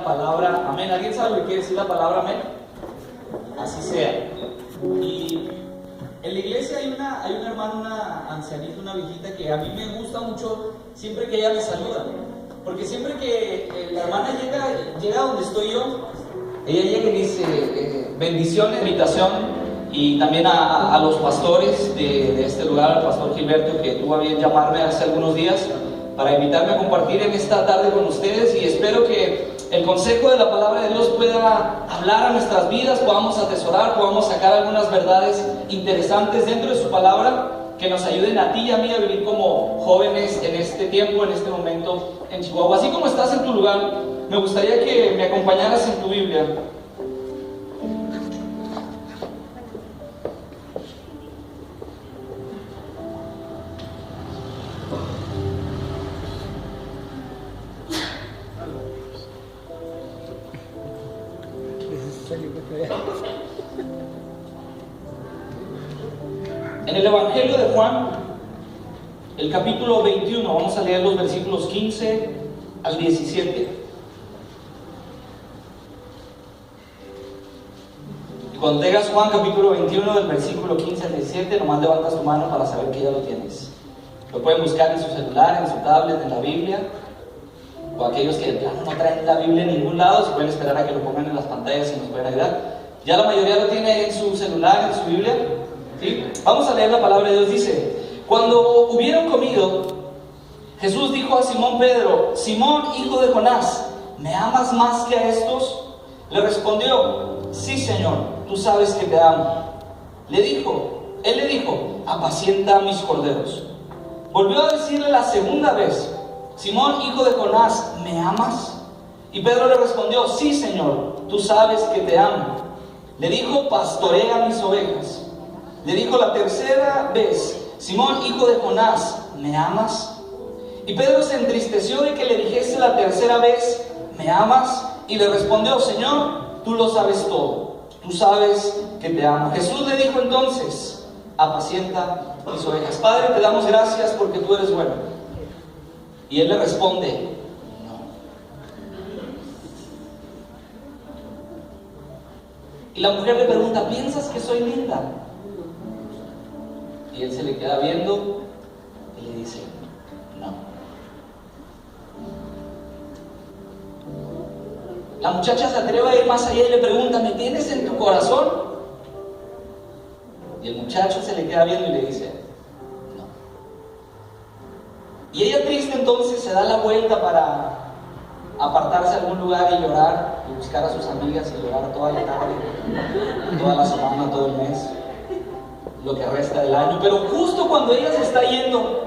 Palabra amén. ¿Alguien sabe lo que quiere decir la palabra amén? Así sea. Y en la iglesia hay una hermana, una ancianita, una viejita que a mí me gusta mucho siempre que ella me saluda, porque siempre que la hermana llega donde estoy yo, ella llega y dice bendiciones, invitación, y también a los pastores de este lugar, al pastor Gilberto, que tuvo a bien llamarme hace algunos días para invitarme a compartir en esta tarde con ustedes, y espero que el consejo de la palabra de Dios pueda hablar a nuestras vidas, podamos atesorar, podamos sacar algunas verdades interesantes dentro de su palabra que nos ayuden a ti y a mí a vivir como jóvenes en este tiempo, en este momento en Chihuahua. Así como estás en tu lugar, me gustaría que me acompañaras en tu Biblia. En el Evangelio de Juan, el capítulo 21, vamos a leer los versículos 15 al 17. Y cuando tengas Juan capítulo 21, del versículo 15 al 17, nomás levantas tu mano para saber que ya lo tienes. Lo pueden buscar en su celular, en su tablet, en la Biblia, o aquellos que de plano no traen la Biblia en ningún lado, se pueden esperar a que lo pongan en las pantallas y nos pueden ayudar. Ya la mayoría lo tiene en su celular, en su Biblia. ¿Sí? Vamos a leer la palabra de Dios. Dice: cuando hubieron comido, Jesús dijo a Simón Pedro: Simón, hijo de Jonás, ¿me amas más que a estos? Le respondió: sí, Señor, tú sabes que te amo. Él le dijo: apacienta mis corderos. Volvió a decirle la segunda vez: Simón, hijo de Jonás, ¿me amas? Y Pedro le respondió: sí, Señor, tú sabes que te amo. Le dijo: pastorea mis ovejas. Le dijo la tercera vez: Simón, hijo de Jonás, ¿me amas? Y Pedro se entristeció de que le dijese la tercera vez: ¿me amas? Y le respondió: Señor, tú lo sabes todo, tú sabes que te amo. Jesús le dijo entonces: apacienta mis ovejas. Padre, te damos gracias porque tú eres bueno. Y él le responde: no. Y la mujer le pregunta: ¿piensas que soy linda? Y él se le queda viendo y le dice: no. La muchacha se atreve a ir más allá y le pregunta: ¿me tienes en tu corazón? Y el muchacho se le queda viendo y le dice: no. Y ella, triste, entonces se da la vuelta para apartarse a algún lugar y llorar y buscar a sus amigas y llorar toda la tarde, toda la semana, todo el mes, lo que resta del año. Pero justo cuando ella se está yendo,